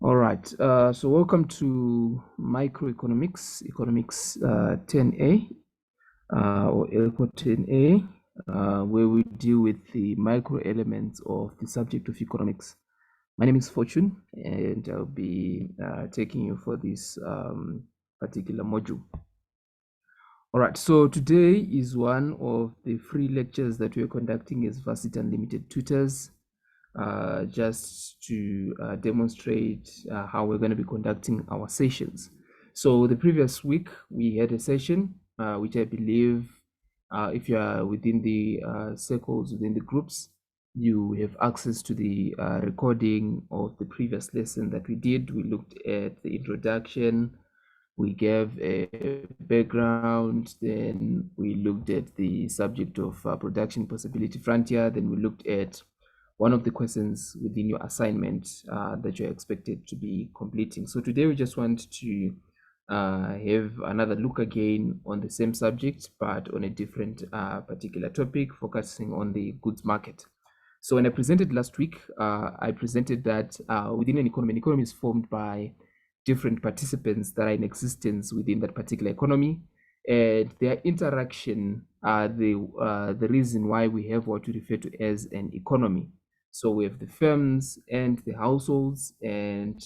All right, so welcome to Microeconomics, Economics 10A or ECO10A, where we deal with the micro elements of the subject of economics. My name is Fortune, and I'll be taking you for this particular module. All right, so today is one of the free lectures that we're conducting as Varsity Unlimited Tutors. Just to demonstrate how we're going to be conducting our sessions. So the previous week we had a session which I believe if you are within the circles, within the groups, you have access to the recording of the previous lesson that we did. We looked at the introduction, we gave a background, then we looked at the subject of production possibility frontier, then we looked at one of the questions within your assignment that you're expected to be completing. So today we just want to have another look again on the same subject, but on a different particular topic, focusing on the goods market. So when I presented last week, I presented that within an economy is formed by different participants that are in existence within that particular economy, and their interaction are the reason why we have what we refer to as an economy. So we have the firms and the households, and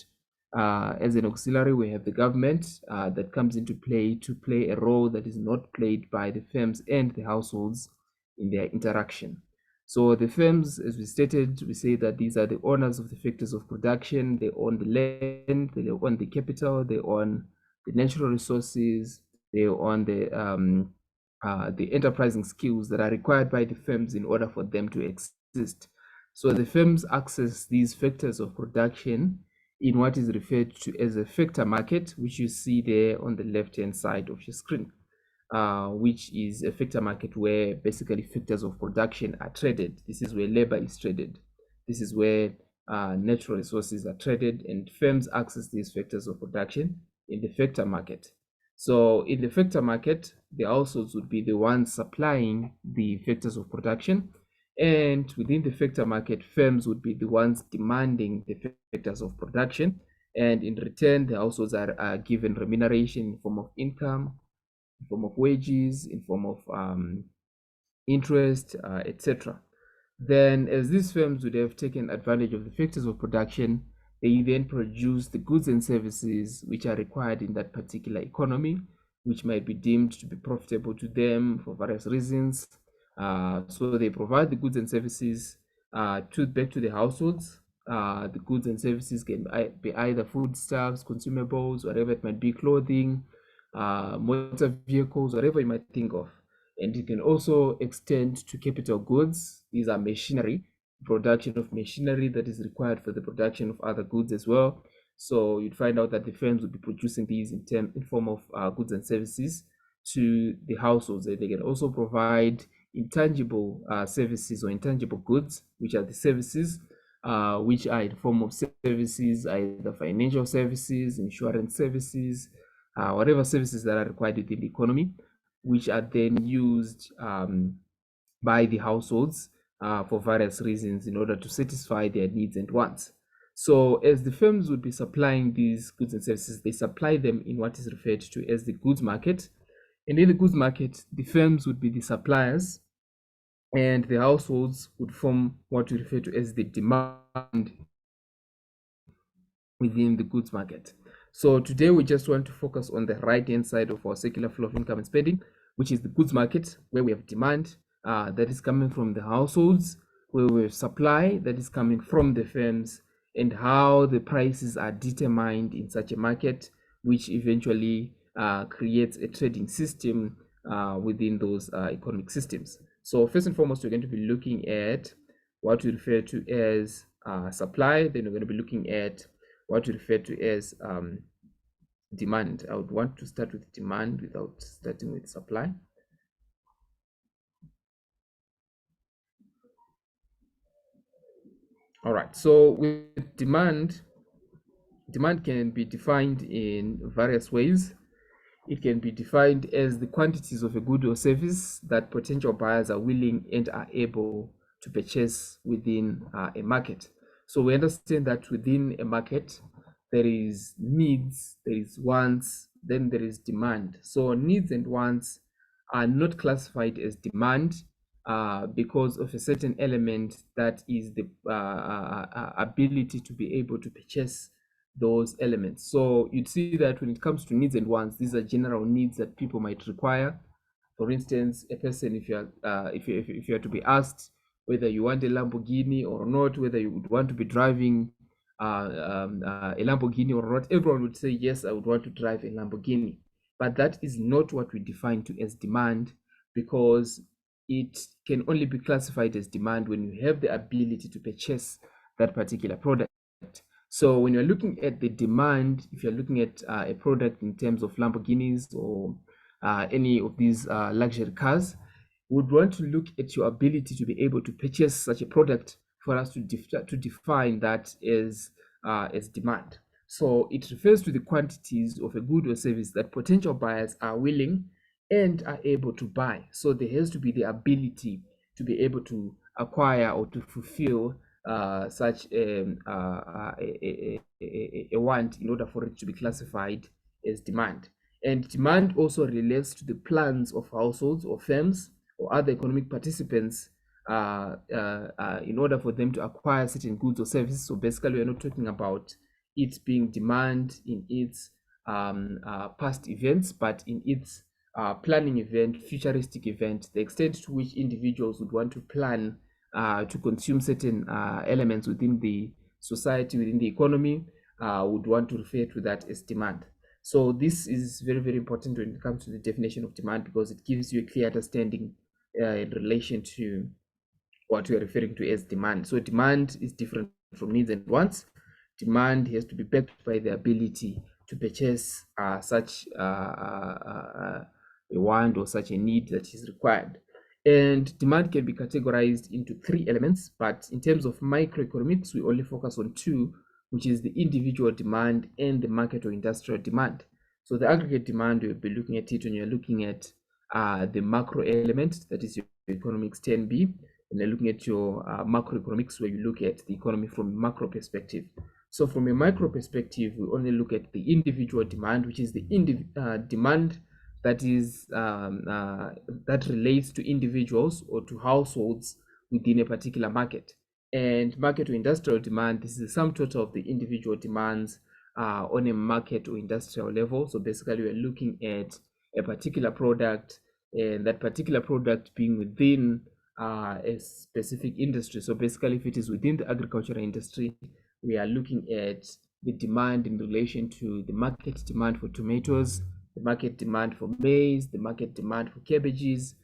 as an auxiliary, we have the government that comes into play to play a role that is not played by the firms and the households in their interaction. So the firms, as we stated, we say that these are the owners of the factors of production. They own the land, they own the capital, they own the natural resources, they own the enterprising skills that are required by the firms in order for them to exist. So the firms access these factors of production in what is referred to as a factor market, which you see there on the left-hand side of your screen. Which is a factor market where basically factors of production are traded. This is where labor is traded. This is where natural resources are traded, and firms access these factors of production in the factor market. So in the factor market, the households would be the ones supplying the factors of production, and within the factor market, firms would be the ones demanding the factors of production, and in return, the households are given remuneration in form of income, in form of wages, in form of interest, etc. Then, as these firms would have taken advantage of the factors of production, they then produce the goods and services which are required in that particular economy, which might be deemed to be profitable to them for various reasons. So they provide the goods and services back to the households. The goods and services can be either foodstuffs, consumables, whatever it might be, clothing, motor vehicles, whatever you might think of. And it can also extend to capital goods. These are machinery, production of machinery that is required for the production of other goods as well. So you'd find out that the firms would be producing these in form of goods and services to the households. And they can also provide intangible services or intangible goods, which are the services which are in form of services, either financial services, insurance services, whatever services that are required within the economy, which are then used by the households for various reasons in order to satisfy their needs and wants. So as the firms would be supplying these goods and services, they supply them in what is referred to as the goods market. And in the goods market, the firms would be the suppliers and the households would form what we refer to as the demand within the goods market. So today we just want to focus on the right-hand side of our circular flow of income and spending, which is the goods market, where we have demand that is coming from the households, where we have supply that is coming from the firms, and how the prices are determined in such a market, which eventually creates a trading system within those economic systems. So first and foremost, we're going to be looking at what we refer to as supply. Then we're going to be looking at what we refer to as demand. I would want to start with demand without starting with supply. All right, so with demand can be defined in various ways. It can be defined as the quantities of a good or service that potential buyers are willing and are able to purchase within a market. So we understand that within a market, there is needs, there is wants, then there is demand. So needs and wants are not classified as demand because of a certain element that is the ability to be able to purchase those elements. So you'd see that when it comes to needs and wants, these are general needs that people might require. For instance, a person, if you are to be asked whether you want a Lamborghini or not, whether you would want to be driving a Lamborghini or not, everyone would say, yes, I would want to drive a Lamborghini. But that is not what we define to as demand, because it can only be classified as demand when you have the ability to purchase that particular product. So when you're looking at the demand, if you're looking at a product in terms of Lamborghinis or any of these luxury cars, would want to look at your ability to be able to purchase such a product for us to define that as demand. So it refers to the quantities of a good or service that potential buyers are willing and are able to buy. So there has to be the ability to be able to acquire or to fulfill such a want in order for it to be classified as demand. And demand also relates to the plans of households or firms or other economic participants in order for them to acquire certain goods or services. So basically, we're not talking about it being demand in its past events, but in its planning event, futuristic event, the extent to which individuals would want to plan to consume certain elements within the society, within the economy, would want to refer to that as demand. So this is very, very important when it comes to the definition of demand, because it gives you a clear understanding in relation to what we are referring to as demand. So demand is different from needs and wants. Demand has to be backed by the ability to purchase such a want or such a need that is required. And demand can be categorized into three elements, but in terms of microeconomics, we only focus on two, which is the individual demand and the market or industrial demand. So the aggregate demand, we'll be looking at it when you're looking at the macro element, that is your economics 10B, and you're looking at your macroeconomics, where you look at the economy from a macro perspective. So from a micro perspective, we only look at the individual demand, which is the demand that is that relates to individuals or to households within a particular market. And market or industrial demand, this is the sum total of the individual demands on a market or industrial level. So basically, we're looking at a particular product, and that particular product being within a specific industry. So basically, if it is within the agricultural industry, we are looking at the demand in relation to the market demand for tomatoes, the market demand for maize, the market demand for cabbages,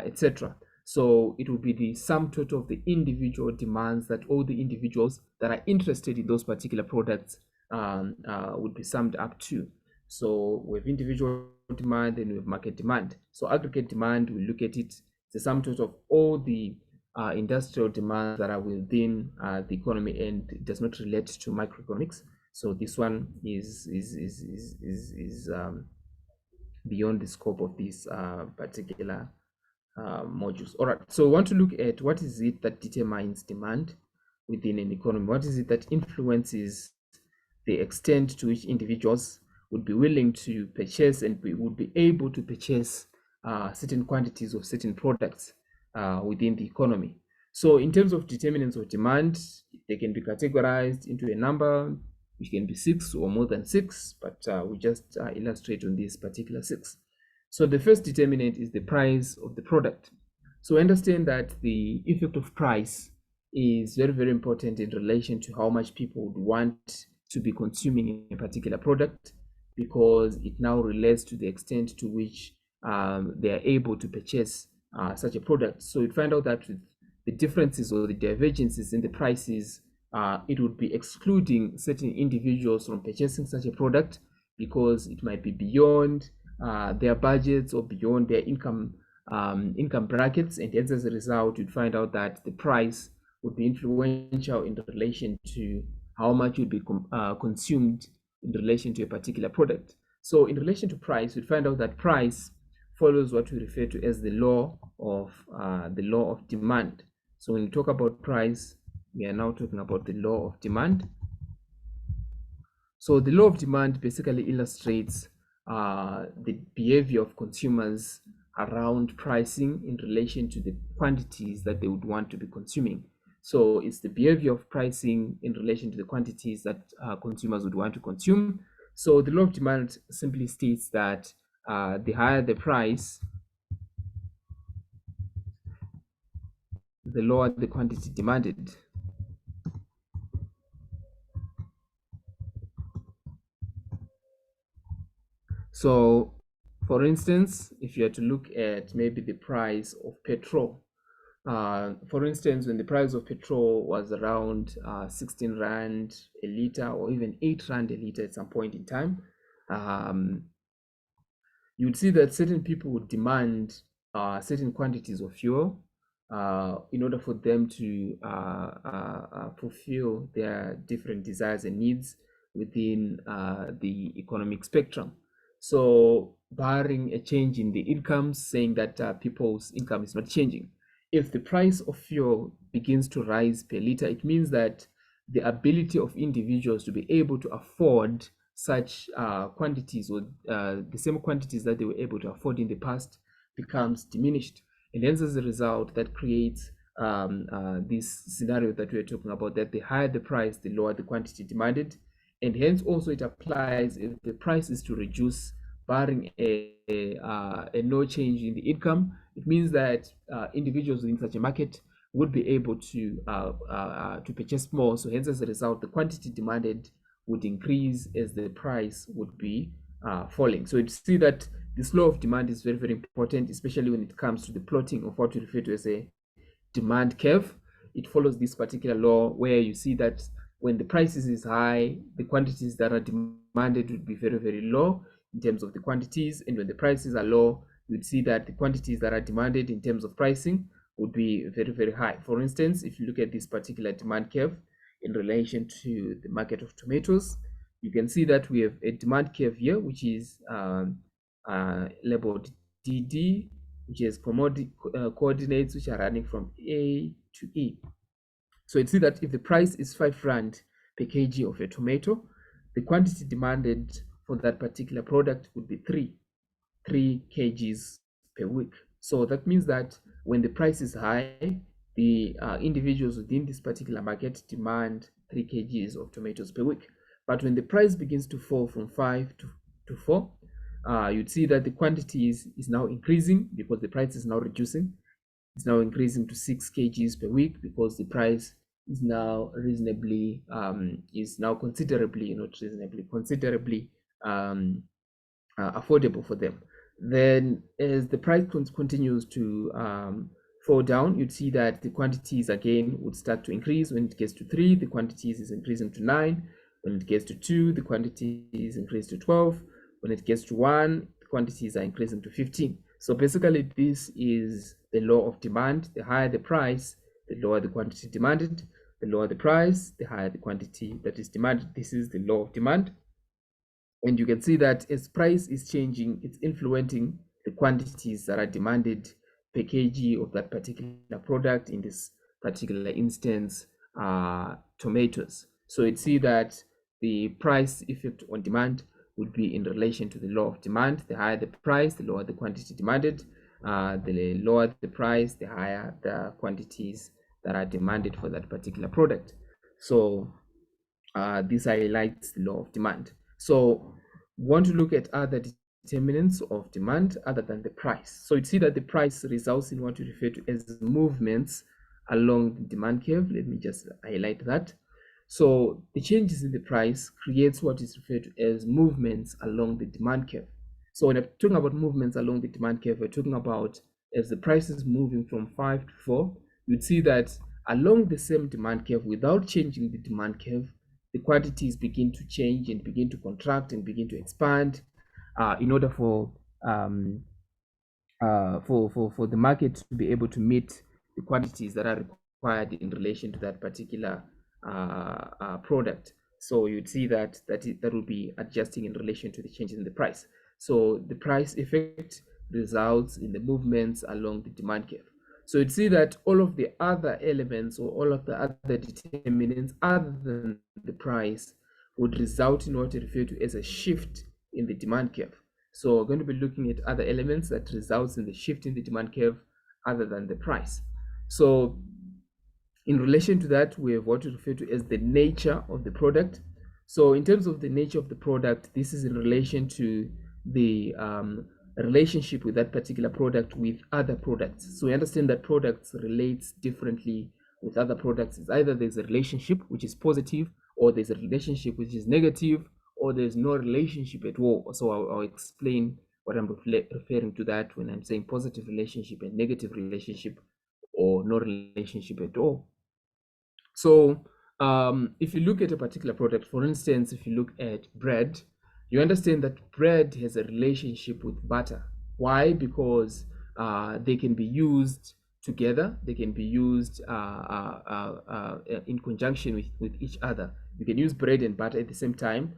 etc. So it will be the sum total of the individual demands that all the individuals that are interested in those particular products would be summed up to. So we have individual demand and we have market demand. So aggregate demand, we look at it, it's the sum total of all the industrial demands that are within the economy, and it does not relate to microeconomics. So this one is beyond the scope of these particular modules. All right, so we want to look at what is it that determines demand within an economy. What is it that influences the extent to which individuals would be willing to purchase and would be able to purchase certain quantities of certain products within the economy. So in terms of determinants of demand, they can be categorized into a number, which can be 6 or more than 6, but we just illustrate on this particular 6. So the first determinant is the price of the product. So understand that the effect of price is very, very important in relation to how much people would want to be consuming a particular product, because it now relates to the extent to which they are able to purchase such a product. So you'd find out that with the differences or the divergences in the prices, it would be excluding certain individuals from purchasing such a product, because it might be beyond their budgets or beyond their income brackets, and hence as a result, you'd find out that the price would be influential in relation to how much would be consumed in relation to a particular product. So in relation to price, you'd find out that price follows what we refer to as the law of demand. So when we talk about price, we are now talking about the law of demand. So the law of demand basically illustrates the behavior of consumers around pricing in relation to the quantities that they would want to be consuming. So it's the behavior of pricing in relation to the quantities that consumers would want to consume. So the law of demand simply states that the higher the price, the lower the quantity demanded. So, for instance, if you are to look at maybe the price of petrol, for instance, when the price of petrol was around 16 Rand a liter or even 8 Rand a liter at some point in time, um, you'd see that certain people would demand certain quantities of fuel in order for them to fulfill their different desires and needs within the economic spectrum. So, barring a change in the incomes, saying that people's income is not changing, if the price of fuel begins to rise per liter, it means that the ability of individuals to be able to afford such quantities or the same quantities that they were able to afford in the past becomes diminished. And hence, as a result, that creates this scenario that we're talking about, that the higher the price, the lower the quantity demanded. And hence, also, it applies if the price is to reduce, barring a no change in the income. It means that individuals within such a market would be able to purchase more. So, hence, as a result, the quantity demanded would increase as the price would be falling. So you see that this law of demand is very, very important, especially when it comes to the plotting of what we refer to as a demand curve. It follows this particular law where you see that when the prices is high, the quantities that are demanded would be very, very low in terms of the quantities. And when the prices are low, you'd see that the quantities that are demanded in terms of pricing would be very, very high. For instance, if you look at this particular demand curve, in relation to the market of tomatoes, you can see that we have a demand curve here, which is labeled DD, which is coordinates which are running from A to E. So you see that if the price is 5 Rand per kg of a tomato, the quantity demanded for that particular product would be 3 kgs per week. So that means that when the price is high, the individuals within this particular market demand 3 kgs of tomatoes per week. But when the price begins to fall from 5 to 4, you'd see that the quantity is now increasing because the price is now reducing. It's now increasing to 6 kgs per week because the price is now reasonably, is now considerably, not reasonably, considerably affordable for them. Then as the price continues to fall down, you'd see that the quantities again would start to increase. When it gets to 3, the quantities is increasing to 9. When it gets to 2, the quantity is increased to 12. When it gets to 1, the quantities are increasing to 15. So basically, this is the law of demand. The higher the price, the lower the quantity demanded. The lower the price, the higher the quantity that is demanded. This is the law of demand. And you can see that as price is changing, it's influencing the quantities that are demanded per kg of that particular product, in this particular instance, tomatoes. So you'd see that the price effect on demand would be in relation to the law of demand. The higher the price, the lower the quantity demanded. The lower the price, the higher the quantities that are demanded for that particular product. So this highlights the law of demand. So we want to look at other determinants of demand other than the price. So you see that the price results in what we refer to as movements along the demand curve. Let me just highlight that. So the changes in the price creates what is referred to as movements along the demand curve. So when I'm talking about movements along the demand curve, we're talking about as the price is moving from 5 to 4, you'd see that along the same demand curve, without changing the demand curve, the quantities begin to change and begin to contract and begin to expand in order for the market to be able to meet the quantities that are required in relation to that particular product. So you'd see that that will be adjusting in relation to the changes in the price. So the price effect results in the movements along the demand curve. So you'd see that all of the other elements or all of the other determinants other than the price would result in what we refer to as a shift in the demand curve. So we're going to be looking at other elements that results in the shift in the demand curve other than the price. So in relation to that, we have what we refer to as the nature of the product. So in terms of the nature of the product, this is in relation to the relationship with that particular product with other products. So we understand that products relates differently with other products. It's either there's a relationship which is positive, or there's a relationship which is negative, or there's no relationship at all. So I'll explain what I'm referring to that when I'm saying positive relationship and negative relationship, or no relationship at all. So if you look at a particular product, for instance, if you look at bread, you understand that bread has a relationship with butter. Why? Because they can be used together. They can be used in conjunction with each other. You can use bread and butter at the same time.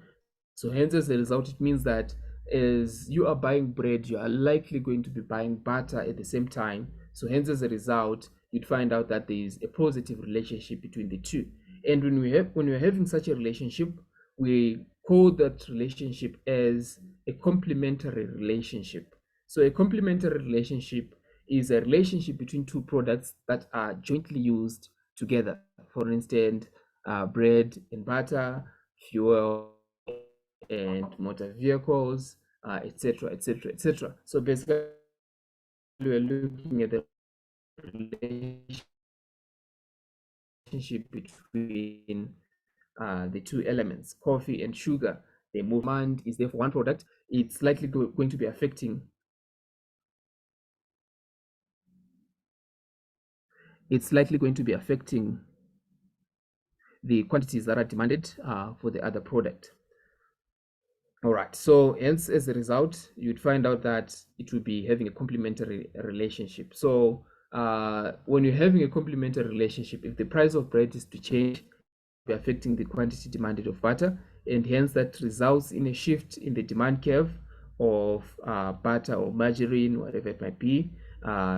So hence, as a result, it means that as you are buying bread, you are likely going to be buying butter at the same time. So hence, as a result, you'd find out that there is a positive relationship between the two. And when we're having such a relationship, we call that relationship as a complementary relationship. So a complementary relationship is a relationship between two products that are jointly used together. For instance, bread and butter, fuel and motor vehicles, etc., etc., etc. So basically, we're looking at the relationship between the two elements, coffee and sugar. The movement is there for one product. It's likely going to be affecting. It's likely going to be affecting the quantities that are demanded for the other product. All right, so hence, as a result, you'd find out that it will be having a complementary relationship. So when you're having a complementary relationship, if the price of bread is to change, be affecting the quantity demanded of butter, and hence that results in a shift in the demand curve of butter or margarine, whatever it might be,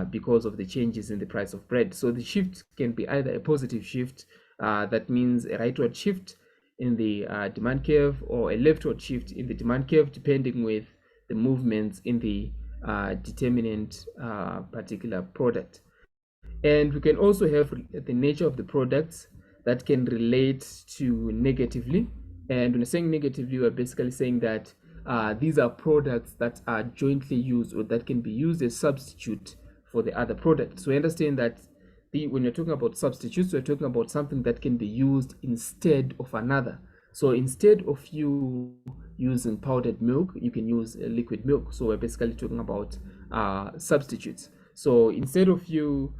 because of the changes in the price of bread. So the shift can be either a positive shift, that means a rightward shift in the demand curve, or a leftward shift in the demand curve, depending with the movements in the determinant particular product. And we can also have the nature of the products that can relate to negatively. And when we're saying negatively, we're basically saying that these are products that are jointly used, or that can be used as substitute for the other product. So we understand that when you're talking about substitutes, we're talking about something that can be used instead of another. So instead of you using powdered milk, you can use liquid milk. So we're basically talking about substitutes. So instead of you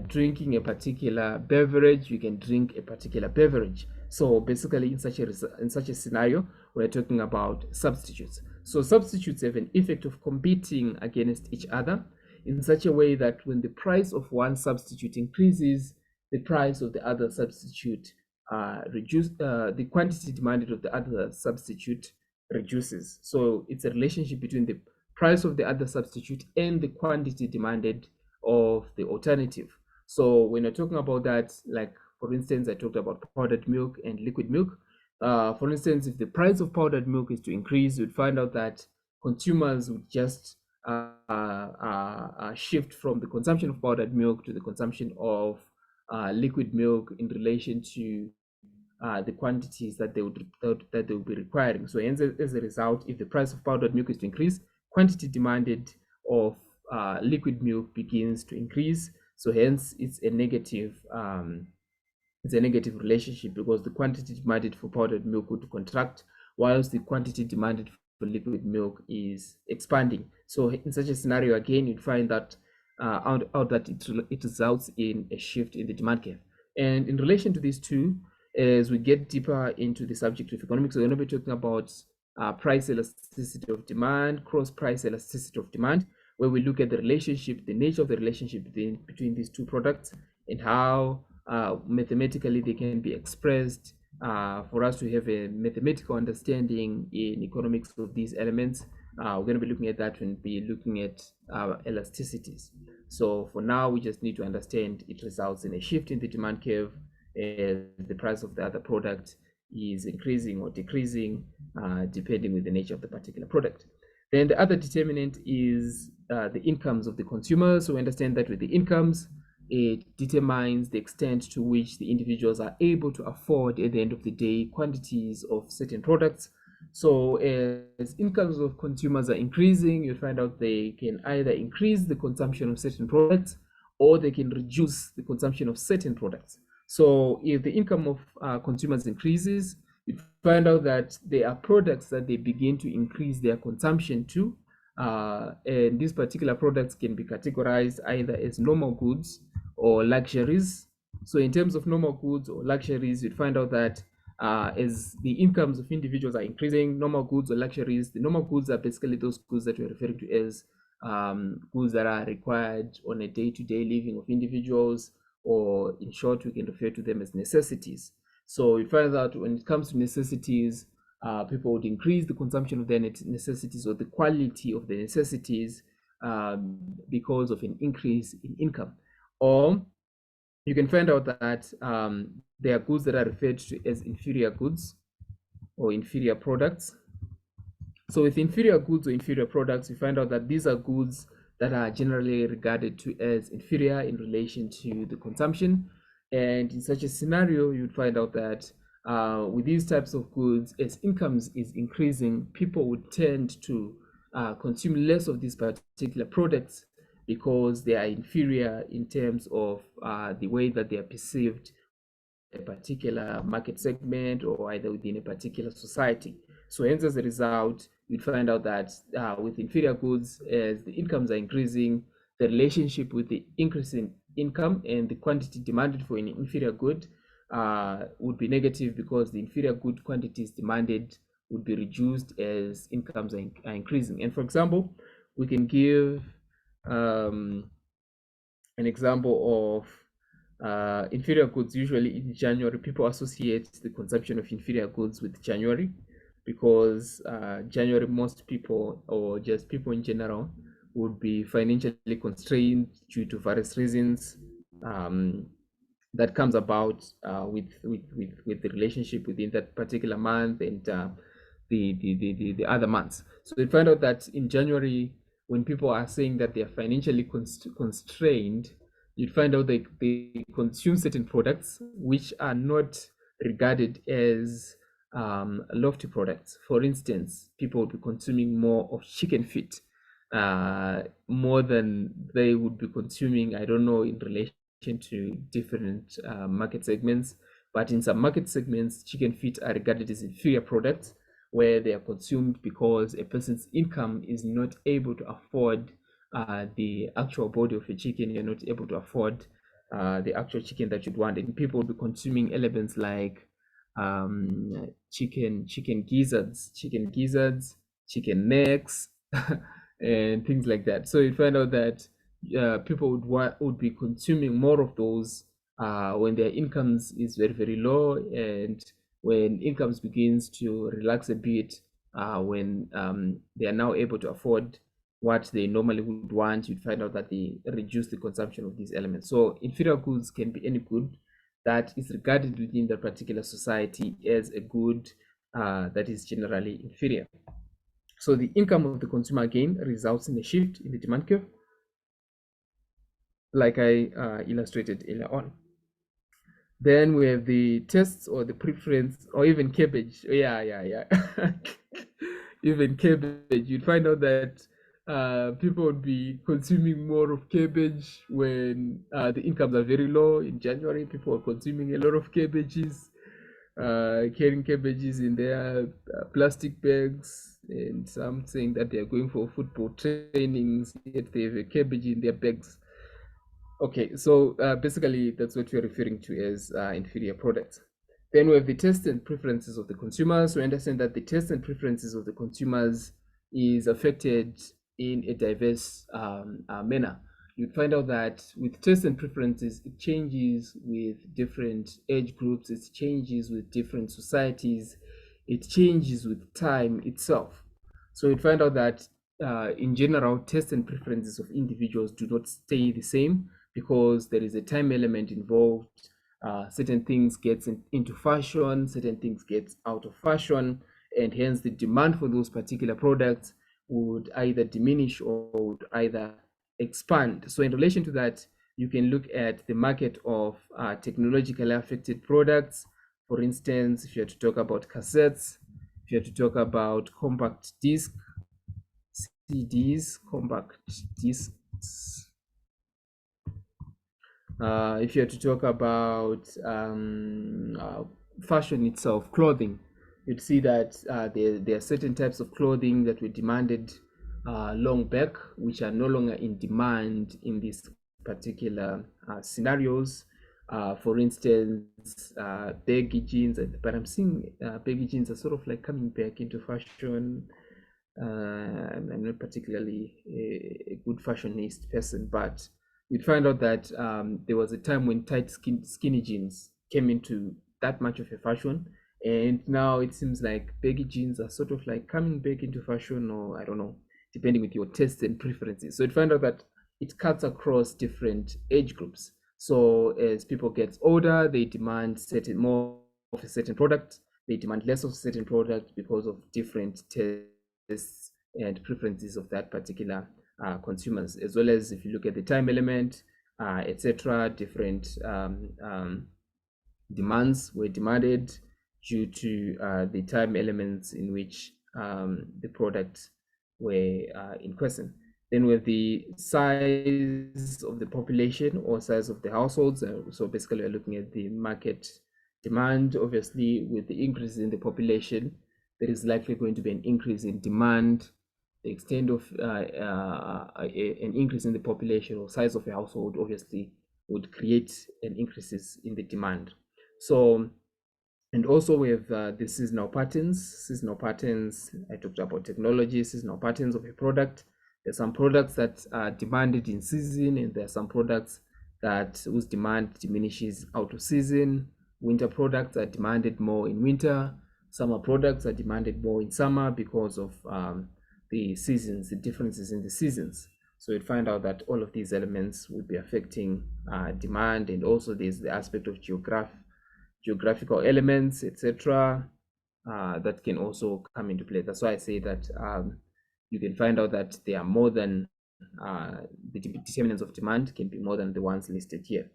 drinking a particular beverage, you can drink a particular beverage. So basically, in such a scenario, we're talking about substitutes. So substitutes have an effect of competing against each other in such a way that when the price of one substitute increases, the price of the other substitute the quantity demanded of the other substitute reduces. So it's a relationship between the price of the other substitute and the quantity demanded of the alternative. So when you're talking about that, like for instance, I talked about powdered milk and liquid milk. For instance, if the price of powdered milk is to increase, you'd find out that consumers would just shift from the consumption of powdered milk to the consumption of liquid milk in relation to the quantities that they will be requiring. So as a result, if the price of powdered milk is to increase, quantity demanded of liquid milk begins to increase. So hence it's a negative relationship, because the quantity demanded for powdered milk would contract, whilst the quantity demanded for liquid milk is expanding. So in such a scenario, again, you'd find that out that it results in a shift in the demand curve. And in relation to these two, as we get deeper into the subject of economics, we're going to be talking about price elasticity of demand, cross price elasticity of demand, where we look at the relationship, the nature of the relationship between these two products, and how mathematically they can be expressed. For us to have a mathematical understanding in economics of these elements, we're going to be looking at that when we looking at elasticities. So for now, we just need to understand it results in a shift in the demand curve as the price of the other product is increasing or decreasing, depending with the nature of the particular product. Then the other determinant is the incomes of the consumers. So we understand that with the incomes, it determines the extent to which the individuals are able to afford at the end of the day quantities of certain products. So as incomes of consumers are increasing, you find out they can either increase the consumption of certain products or they can reduce the consumption of certain products. So if the income of consumers increases, you find out that there are products that they begin to increase their consumption to. And these particular products can be categorized either as normal goods or luxuries. So in terms of normal goods or luxuries, you'd find out that as the incomes of individuals are increasing, normal goods or luxuries, the normal goods are basically those goods that we're referring to as goods that are required on a day-to-day living of individuals, or in short, we can refer to them as necessities. So you find out when it comes to necessities, people would increase the consumption of their necessities or the quality of the necessities because of an increase in income. Or you can find out that there are goods that are referred to as inferior goods or inferior products. So with inferior goods or inferior products, we find out that these are goods that are generally regarded to as inferior in relation to the consumption. And in such a scenario, you'd find out that with these types of goods, as incomes is increasing, people would tend to consume less of these particular products because they are inferior in terms of the way that they are perceived a particular market segment or either within a particular society. So hence, as a result, you'd find out that with inferior goods, as the incomes are increasing, the relationship with the increase in income and the quantity demanded for an inferior good would be negative, because the inferior good quantities demanded would be reduced as incomes are increasing. And for example, we can give an example of inferior goods. Usually in January, people associate the consumption of inferior goods with January, because January, most people, or just people in general, would be financially constrained due to various reasons that comes about with the relationship within that particular month and the other months. So we find out that in January, when people are saying that they are financially constrained, you'd find out they consume certain products which are not regarded as lofty products. For instance, people will be consuming more of chicken feet, more than they would be consuming, I don't know, in relation to different market segments. But in some market segments, chicken feet are regarded as inferior products, where they are consumed because a person's income is not able to afford the actual body of a chicken. You're not able to afford the actual chicken that you'd want, and people will be consuming elements like chicken gizzards, chicken necks, and things like that. So you find out that people would be consuming more of those when their incomes is very low, and when incomes begins to relax a bit, when they are now able to afford what they normally would want, you'd find out that they reduce the consumption of these elements. So inferior goods can be any good that is regarded within that particular society as a good that is generally inferior. So the income of the consumer again results in a shift in the demand curve, like I illustrated earlier on. Then we have the tastes or the preference, or even cabbage. Yeah. Even cabbage. You'd find out that people would be consuming more of cabbage when the incomes are very low. In January, people are consuming a lot of cabbages, carrying cabbages in their plastic bags, and some saying that they are going for football trainings, yet they have a cabbage in their bags. Okay, so basically that's what we're referring to as inferior products. Then we have the taste and preferences of the consumers. We understand that the taste and preferences of the consumers is affected in a diverse manner. You find out that with taste and preferences, it changes with different age groups, it changes with different societies, it changes with time itself. So you find out that in general, taste and preferences of individuals do not stay the same, because there is a time element involved. certain things gets into fashion, certain things get out of fashion, and hence the demand for those particular products would either diminish or would either expand. So in relation to that, you can look at the market of technologically affected products. For instance, if you have to talk about cassettes, if you have to talk about compact disc, CDs, compact discs, if you have to talk about fashion itself, clothing, you'd see that there are certain types of clothing that were demanded long back, which are no longer in demand in these particular scenarios. For instance, baggy jeans, but I'm seeing baggy jeans are sort of like coming back into fashion. I'm not particularly a good fashionist person, but you'd find out that there was a time when tight skinny jeans came into that much of a fashion, and now it seems like baggy jeans are sort of like coming back into fashion, or I don't know, depending with your tastes and preferences. So you'd find out that it cuts across different age groups. So as people get older, they demand more of a certain product, they demand less of a certain product because of different tastes and preferences of that particular consumers, as well as if you look at the time element, etc. Different demands were demanded due to the time elements in which the products were in question. Then with the size of the population or size of the households, so basically we're looking at the market demand. Obviously, with the increase in the population, there is likely going to be an increase in demand. The extent of an increase in the population or size of a household obviously would create an increases in the demand. So, and also we have the seasonal patterns. Seasonal patterns, I talked about technology, seasonal patterns of a product. There's some products that are demanded in season, and there are some products that whose demand diminishes out of season. Winter products are demanded more in winter. Summer products are demanded more in summer because of the seasons, the differences in the seasons. So you'd find out that all of these elements would be affecting demand, and also there's the aspect of geographical elements, etc., that can also come into play. That's why I say that you can find out that there are more than the determinants of demand can be more than the ones listed here.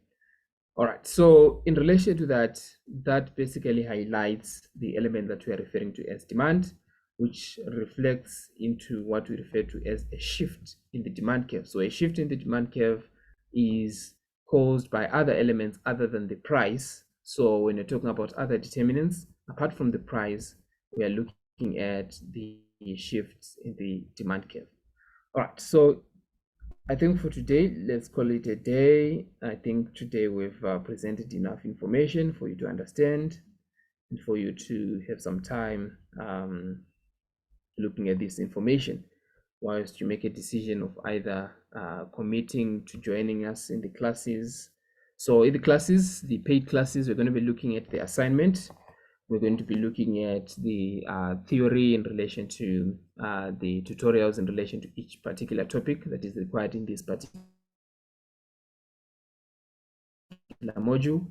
All right, so in relation to that, that basically highlights the element that we are referring to as demand, which reflects into what we refer to as a shift in the demand curve. So a shift in the demand curve is caused by other elements other than the price. So when you're talking about other determinants, apart from the price, we are looking at the shifts in the demand curve. All right, so I think for today, let's call it a day. I think today we've presented enough information for you to understand and for you to have some time looking at this information whilst you make a decision of either committing to joining us in the classes. So in the classes, the paid classes, we're going to be looking at the assignment. We're going to be looking at the theory in relation to the tutorials in relation to each particular topic that is required in this particular module.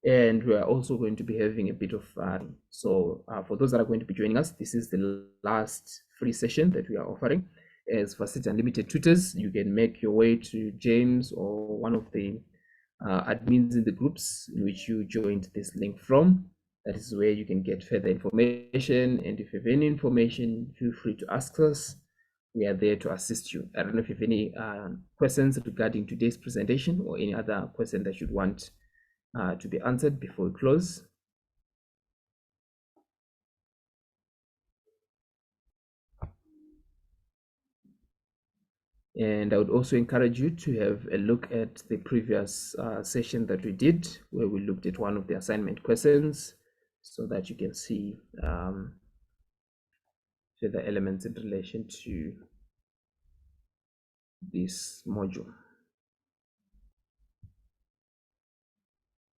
And we are also going to be having a bit of, for those that are going to be joining us, this is the last free session that we are offering. As Facility Unlimited tutors, you can make your way to James or one of the admins in the groups in which you joined this link from. That is where you can get further information. And if you have any information, feel free to ask us. We are there to assist you. I don't know if you have any questions regarding today's presentation or any other question that you'd want to be answered before we close. And I would also encourage you to have a look at the previous session that we did, where we looked at one of the assignment questions, so that you can see further elements in relation to this module.